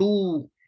2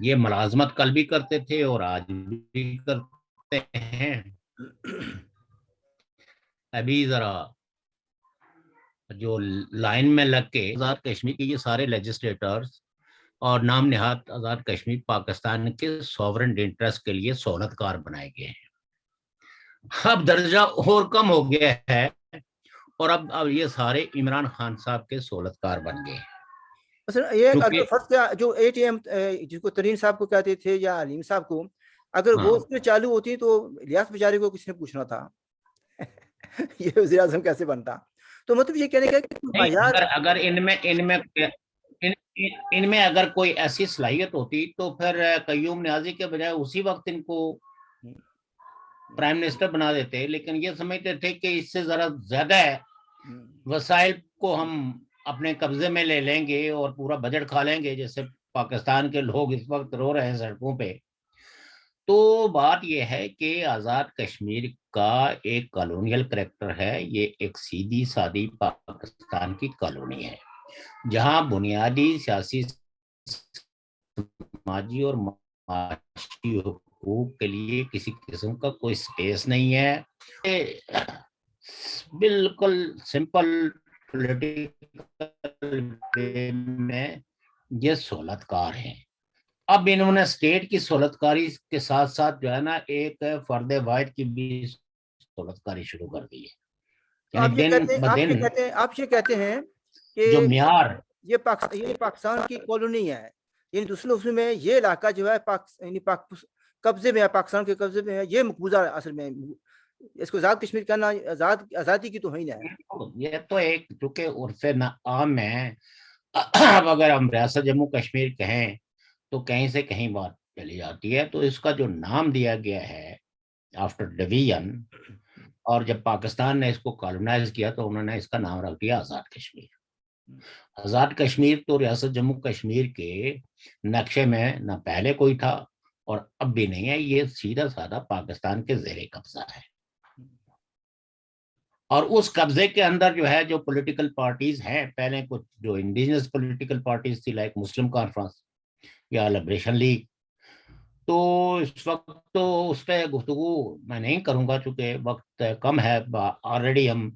یہ ملازمت کل بھی کرتے تھے اور آج بھی کرتے ہیں. ابھی ذرا جو لائن میں لگ کے آزاد کشمیر کے یہ سارے لیجسلیٹرز اور نام نہاد آزاد کشمیر پاکستان کے سوورن انٹرسٹ کے لیے سہولت کار بنائے گئے ہیں. اب درجہ اور کم ہو گیا ہے اور اب یہ سارے عمران خان صاحب کے سہولت کار بن گئے. مثلا یہ اگر فرض کیا جو اے ٹی ایم جس کو ترین صاحب کو کہتے تھے یا علیم صاحب کو، اگر وہ اس میں چالو ہوتی تو الیاس بیچارے کو کس نے پوچھنا تھا یہ وزیر اعظم کیسے بنتا؟ تو مطلب یہ کہنے کا کہ اگر ان میں اگر کوئی ایسی صلاحیت ہوتی تو پھر قیوم نیازی کے بجائے اسی وقت ان کو پرائم منسٹر بنا دیتے، لیکن یہ سمجھتے تھے کہ اس سے ذرا زیادہ وسائل کو ہم اپنے قبضے میں لے لیں گے اور پورا بجٹ کھا لیں گے، جیسے پاکستان کے لوگ اس وقت رو رہے ہیں سڑکوں پہ. تو بات یہ ہے کہ آزاد کشمیر کا ایک کالونیل کریکٹر ہے، یہ ایک سیدھی سادی پاکستان کی کالونی ہے جہاں بنیادی سیاسی، سماجی اور معاشی حقوق کے لیے کسی قسم کا کوئی سپیس نہیں ہے. بالکل سمپل پولیٹیکل میں یہ سہولت کار ہیں. اب انہوں نے اسٹیٹ کی سہولت کاری کے ساتھ ساتھ جو ہے نا ایک فرد واحد کی بھی سہولت کاری شروع کر دی ہے. آپ یہ کہتے ہیں کہ جو معیار یہ پاکستان کی کالونی ہے، یعنی دوسرے لفظوں میں یہ علاقہ جو ہے قبضے میں ہے، پاکستان کے قبضے میں ہے، یہ مقبوضہ اصل میں اس کو آزاد کشمیر کہنا آزادی کی توہین ہے. یہ تو ایک چونکہ عرف عام ہے. اب اگر ہم ریاست جموں کشمیر کہیں تو کہیں سے کہیں بات چلی جاتی ہے. تو اس کا جو نام دیا گیا ہے آفٹر ڈویژن، اور جب پاکستان نے اس کو کالونائز کیا تو انہوں نے اس کا نام رکھ دیا آزاد کشمیر. آزاد کشمیر تو ریاست جموں کشمیر کے نقشے میں نہ پہلے کوئی تھا اور اب بھی نہیں ہے. یہ سیدھا سادہ پاکستان کے زیر قبضہ ہے. اور اس قبضے کے اندر جو ہے جو پولیٹیکل پارٹیز ہیں، پہلے کچھ جو انڈیجنس پولیٹیکل پارٹیز تھی لائک مسلم کانفرنس یا لبریشن لیگ، تو اس وقت تو اس پہ گفتگو میں نہیں کروں گا چونکہ وقت کم ہے، آلریڈی ہم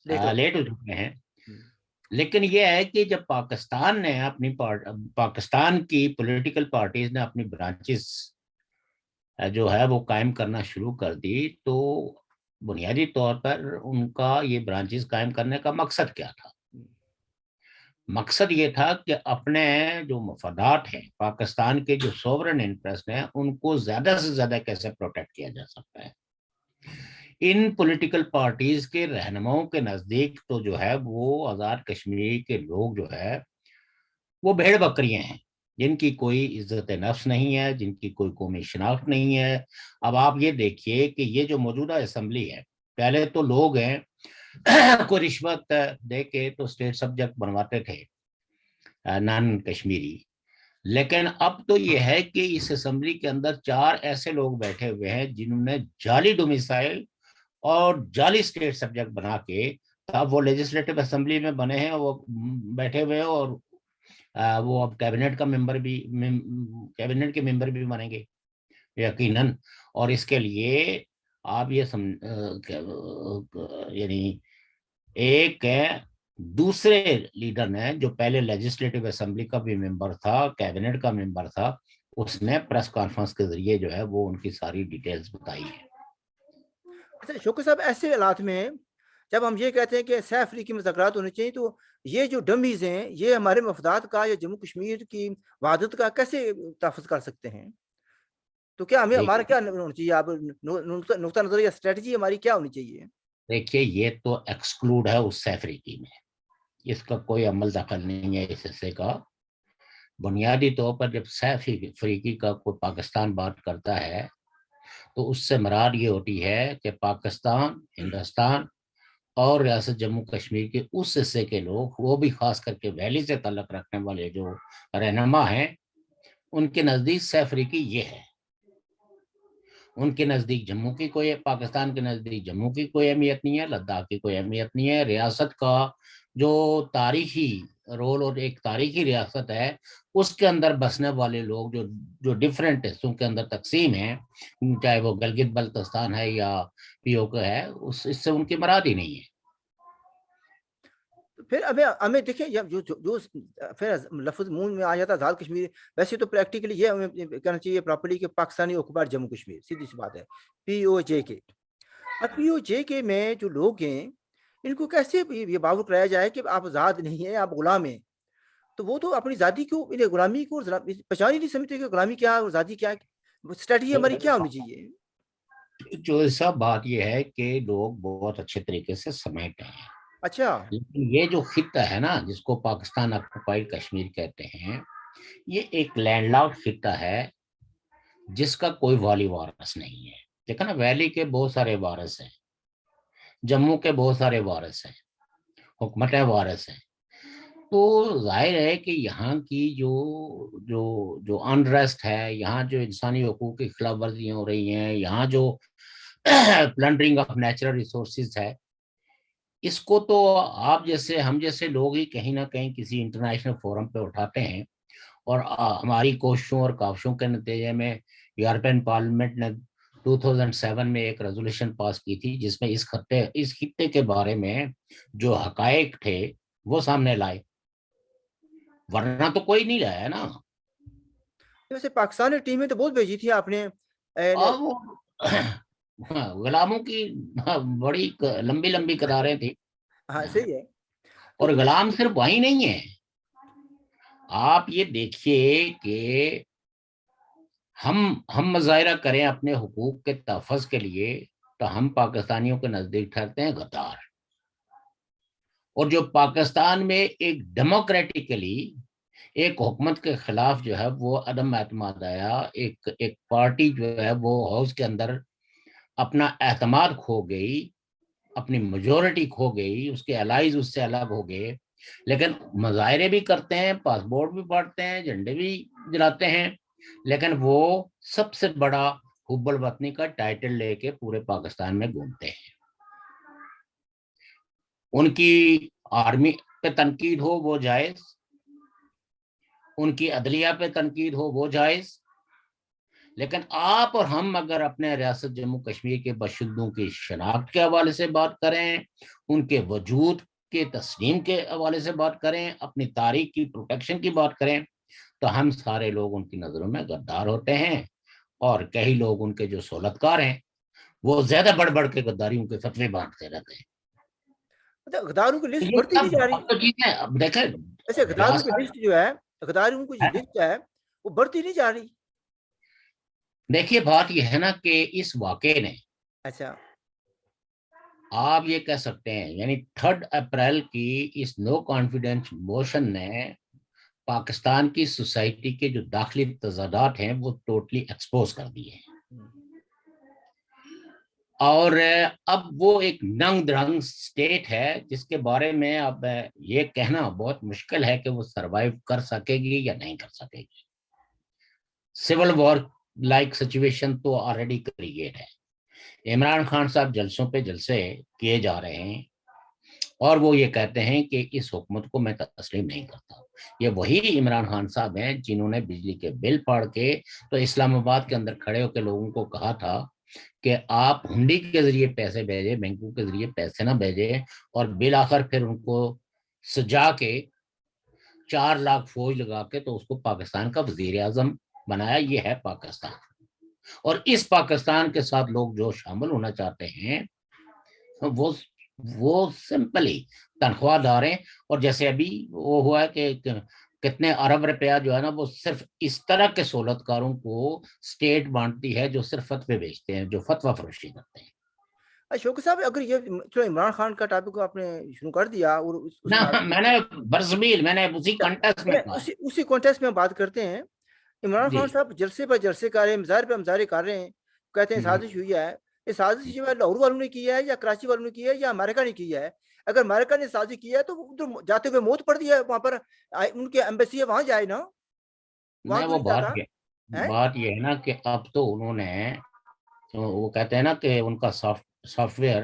لیٹ ہو چکے ہیں. لیکن یہ ہے کہ جب پاکستان نے پاکستان کی پولیٹیکل پارٹیز نے اپنی برانچز جو ہے وہ قائم کرنا شروع کر دی، تو بنیادی طور پر ان کا یہ برانچز قائم کرنے کا مقصد کیا تھا؟ مقصد یہ تھا کہ اپنے جو مفادات ہیں، پاکستان کے جو سوورن انٹرسٹ ہیں، ان کو زیادہ سے زیادہ کیسے پروٹیکٹ کیا جا سکتا ہے. ان پولیٹیکل پارٹیز کے رہنماؤں کے نزدیک تو جو ہے وہ آزاد کشمیر کے لوگ جو ہے وہ بھیڑ بکریاں ہیں، جن کی کوئی عزت نفس نہیں ہے، جن کی کوئی قومی شناخت نہیں ہے. اب آپ یہ دیکھیے کہ یہ جو موجودہ اسمبلی ہے، پہلے تو لوگ ہیں کوئی رشوت دے کے تو اسٹیٹ سبجیکٹ بنواتے تھے نان کشمیری، لیکن اب تو یہ ہے کہ اس اسمبلی کے اندر 4 ایسے لوگ بیٹھے ہوئے ہیں جنہوں نے جعلی ڈومیسائل اور جعلی اسٹیٹ سبجیکٹ بنا کے اب وہ لیجسلیٹو اسمبلی میں بنے ہیں، وہ بیٹھے ہوئے ہیں اور وہ اب کیبنٹ کے ممبر بھی بنیں گے یقیناً. اور اس کے لیے آپ یہ یعنی ایک دوسرے لیڈر نے جو پہلے لیجسلیٹو اسمبلی کا بھی ممبر تھا، کیبنٹ کا ممبر تھا، اس نے پریس کانفرنس کے ذریعے جو ہے وہ ان کی ساری ڈیٹیلز بتائی ہے. اچھا شوکت صاحب، ایسے حالات میں جب ہم یہ کہتے ہیں کہ سہ افریقی مذاکرات ہونے چاہیے، تو یہ جو ڈمیز ہیں یہ ہمارے مفادات کا یا جموں کشمیر کی وحدت کا کیسے تحفظ کر سکتے ہیں؟ تو کیا ہمارا کیا ہونا چاہیے؟ آپ نقطہ نظر یا اسٹریٹجی ہماری کیا ہونی چاہیے؟ دیکھیے یہ تو ایکسکلوڈ ہے اس سہ افریقی میں، اس کا کوئی عمل دخل نہیں ہے اس حصے کا. بنیادی طور پر جب سہ افریقی کا کوئی پاکستان بات کرتا ہے تو اس سے مراد یہ ہوتی ہے کہ پاکستان، ہندوستان اور ریاست جموں کشمیر کے اس حصے کے لوگ، وہ بھی خاص کر کے ویلی سے تعلق رکھنے والے جو رہنما ہیں، ان کے نزدیک سہ افریقی یہ ہے. ان کے نزدیک جموں کی کوئی، پاکستان کے نزدیک جموں کی کوئی اہمیت نہیں ہے، لداخ کی کوئی اہمیت نہیں ہے. ریاست کا جو تاریخی رول اور ایک تاریخی ریاست ہے، اس کے اندر بسنے والے لوگ جو ڈفرینٹ حصوں کے اندر تقسیم ہیں، چاہے وہ گلگت بلتستان ہے یا پی او کے ہے، اس سے ان کی مراد ہی نہیں ہے۔ پھر ہمیں دیکھیں جو پھر لفظ منہ میں آ جاتا آزاد کشمیر، ویسے تو پریکٹیکلی یہ ہمیں کہنا چاہیے پراپرلی کہ پاکستانی آکوپائڈ جموں کشمیر، سیدھی سی بات ہے، پی او جے کے۔ اب پی او جے کے میں جو لوگ ہیں ان کو کیسے یہ باور کرایا جائے کہ آپ آزاد نہیں ہیں، آپ غلام ہیں؟ تو وہ تو اپنی ذاتی کو غلامی کو پہچان ہی نہیں سمجھتے کہ غلامی کیا اور آزادی کیا ہے، اسٹریٹجی ہماری کیا ہونی چاہیے؟ جو سب بات یہ ہے کہ لوگ بہت اچھے طریقے سے سمیٹ رہے ہیں، اچھا، لیکن یہ جو خطہ ہے نا جس کو پاکستان آکوپائڈ کشمیر کہتے ہیں، یہ ایک لینڈ لاک خطہ ہے جس کا کوئی والی وارث نہیں ہے۔ دیکھا نا، ویلی کے بہت سارے وارث ہیں، جموں کے بہت سارے وارث ہیں، حکومتیں وارث ہیں، تو ظاہر ہے کہ یہاں کی جو انریسٹ ہے، یہاں جو انسانی حقوق کی خلاف ورزیاں ہو رہی ہیں، یہاں جو پلنڈرنگ آف نیچرل ریسورسز ہے، اس کو تو آپ جیسے ہم جیسے لوگ ہی کہیں نہ کہیں کسی انٹرنیشنل فورم پہ اٹھاتے ہیں، اور ہماری کوششوں اور کاوشوں کے نتیجے میں یورپین پارلیمنٹ نے 2007 میں ایک ریزولوشن پاس کی تھی جس میں اس خطے کے بارے میں جو حقائق تھے وہ سامنے لائے، ورنہ تو کوئی نہیں لایا نا۔ ویسے پاکستان نے ٹیمیں تو بہت بھیجی تھی آپ نے، اور وہ غلاموں کی بڑی لمبی لمبی قطاریں تھی، ہاں صحیح ہے اور لیکن غلام صرف وہی نہیں ہے۔ آپ یہ دیکھیے کہ ہم مظاہرہ کریں اپنے حقوق کے تحفظ کے لیے تو ہم پاکستانیوں کے نزدیک ٹھہرتے ہیں غدار، اور جو پاکستان میں ایک ڈیموکریٹکلی ایک حکومت کے خلاف جو ہے وہ عدم اعتماد آیا، ایک پارٹی جو ہے وہ ہاؤس کے اندر اپنا اعتماد کھو گئی، اپنی میجورٹی کھو گئی، اس کے الائز اس سے الگ ہو گئے، لیکن مظاہرے بھی کرتے ہیں، پاسپورٹ بھی پڑھتے ہیں، جھنڈے بھی جلاتے ہیں، لیکن وہ سب سے بڑا حب الوطنی کا ٹائٹل لے کے پورے پاکستان میں گھومتے ہیں۔ ان کی آرمی پہ تنقید ہو وہ جائز، ان کی عدلیہ پہ تنقید ہو وہ جائز، لیکن آپ اور ہم اگر اپنے ریاست جموں کشمیر کے باشندوں کی شناخت کے حوالے سے بات کریں، ان کے وجود کے تسلیم کے حوالے سے بات کریں، اپنی تاریخ کی پروٹیکشن کی بات کریں، تو ہم سارے لوگ ان کی نظروں میں غدار ہوتے ہیں، اور کئی لوگ ان کے جو سہولتکار ہیں وہ زیادہ بڑھ بڑھ کے غداریوں کے فتوے بانٹتے رہتے ہیں۔ غداروں کی لسٹ یہ بڑھتی نہیں جا رہی؟ اب تو ٹھیک ہے، اب دیکھیں ایسے غداروں کی ریاست، لسٹ جو ہے، غداروں کی لسٹ ہے وہ بڑھتی نہیں جا رہی؟ دیکھیے بات یہ ہے نا کہ اس واقعے نے، اچھا، آپ یہ کہہ سکتے ہیں یعنی 3 اپریل کی اس نو کانفیڈنس موشن نے پاکستان کی سوسائٹی کے جو داخلی تضادات ہیں وہ ٹوٹلی ایکسپوز کر دیے ہیں، اور اب وہ ایک ننگ درنگ سٹیٹ ہے جس کے بارے میں اب یہ کہنا بہت مشکل ہے کہ وہ سروائیو کر سکے گی یا نہیں کر سکے گی۔ سول وار لائک سچویشن تو آلریڈی کریٹ ہے، عمران خان صاحب جلسوں پہ جلسے کیے جا رہے ہیں، اور وہ یہ کہتے ہیں کہ اس حکومت کو میں تسلیم نہیں کرتا۔ یہ وہی عمران خان صاحب ہیں جنہوں نے بجلی کے بل پاڑ کے تو اسلام آباد کے اندر کھڑے ہو کے لوگوں کو کہا تھا کہ آپ ہنڈی کے ذریعے پیسے بھیجیں، بینکوں کے ذریعے پیسے نہ بھیجیں، اور بالآخر پھر ان کو سجا کے 4 لاکھ فوج لگا کے تو اس کو پاکستان کا وزیر اعظم بنایا۔ یہ ہے پاکستان، اور اس پاکستان کے ساتھ لوگ جو شامل ہونا چاہتے ہیں وہ سمپلی تنخواہ دار ہیں، اور جیسے ابھی وہ ہوا ہے کہ کتنے ارب روپیہ جو ہے نا وہ صرف اس طرح کے سہولتکاروں کو اسٹیٹ بانٹتی ہے جو صرف فتوے بیچتے ہیں، جو فتویٰ فروشی کرتے ہیں۔ شوکت صاحب اگر یہ چلو عمران خان کا ٹاپک کو آپ نے شروع کر دیا اور اس نہ بات میں نے برزمیل میں نے اسی کنٹیکس میں کہا ہے۔ اسی کانٹیکسٹ میں بات کرتے ہیں، عمران جی، خان صاحب جلسے پر جلسے کر رہے ہیں، مظاہرے پہ مظاہرے کر رہے ہیں، کہتے ہیں سازش ہوئی ہے۔ یہ سازش جو ہے لاہور والوں نے کی ہے یا کراچی والوں نے کی ہے یا امریکہ نے کی ہے؟ اگر امریکہ نے سازش کی ہے تو ادھر جاتے ہوئے موت پڑ دی ہے، وہاں پر ان کے ایمبیسی ہے وہاں جائے نا، وہاں میں کیوں وہ نہیں جاتا ہے؟ بات یہ ہے نا کہ اب تو انہوں نے، وہ کہتے ہیں نا کہ ان کا سافٹ ویئر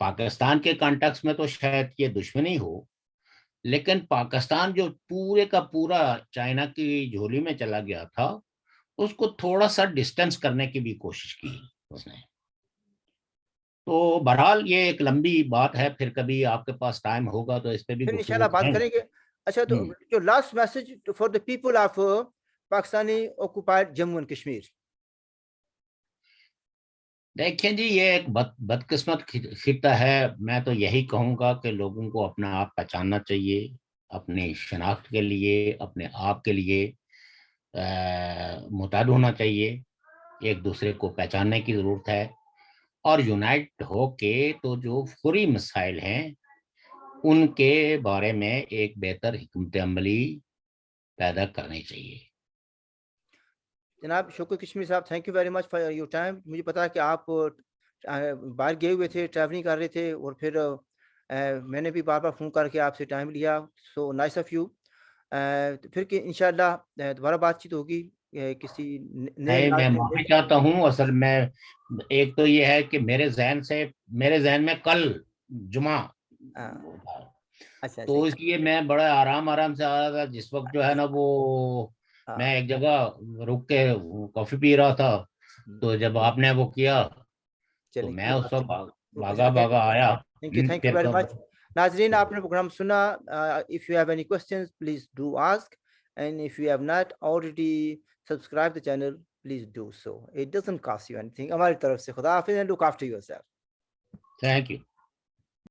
پاکستان کے کانٹیکس میں تو شاید یہ دشمنی ہو، لیکن پاکستان جو پورے کا پورا چائنا کی جھولی میں چلا گیا تھا، اس کو تھوڑا سا ڈسٹینس کرنے کی بھی کوشش کی اس نے. تو بہرحال یہ ایک لمبی بات ہے، پھر کبھی آپ کے پاس ٹائم ہوگا تو اس پہ بھی پھر گفتگو انشاءاللہ بات کریں کریں گے. گے. اچھا تو جو last message for the people of Pakistani occupied Jammu and Kashmir. دیکھیں جی، یہ ایک بدقسمت خطہ ہے. میں تو یہی کہوں گا کہ لوگوں کو اپنا آپ پہچاننا چاہیے، اپنی شناخت کے لیے، اپنے آپ کے لیے متحد ہونا چاہیے. ایک دوسرے کو پہچاننے کی ضرورت ہے، اور یونائٹ ہو کے تو جو فوری مسائل ہیں ان کے بارے میں ایک بہتر حکمت عملی پیدا کرنی چاہیے. جناب شوکت کشمیر صاحب، thank you very much for your time. مجھے پتا ہے کہ آپ باہر گئے ہوئے تھے، ٹریولنگ کر رہے تھے، اور پھر میں نے بھی بار بار فون کر کے آپ سے ٹائم لیا. So nice of you. پھر کہ انشاءاللہ دوبارہ بات چیت ہوگی کسی نئے میں معافی چاہتا ہوں. اصل میں ایک تو یہ ہے کہ میرے ذہن میں کل جمعہ تھا، اچھا تو اس لیے میں بڑا آرام سے آ رہا تھا. جس وقت جو ہے نا وہ میں ایک جگہ رک کے کافی پی رہا تھا، تو جب آپ نے وہ کیا تو میں اس وقت بھاگا آیا. Thank you very much. ناظرین، آپ نے پروگرام سنا. If you have any questions please do ask, and if you have not already subscribe the channel please do so. It doesn't cost you anything. ہماری طرف سے خدا حافظ، and look after yourself. Thank you.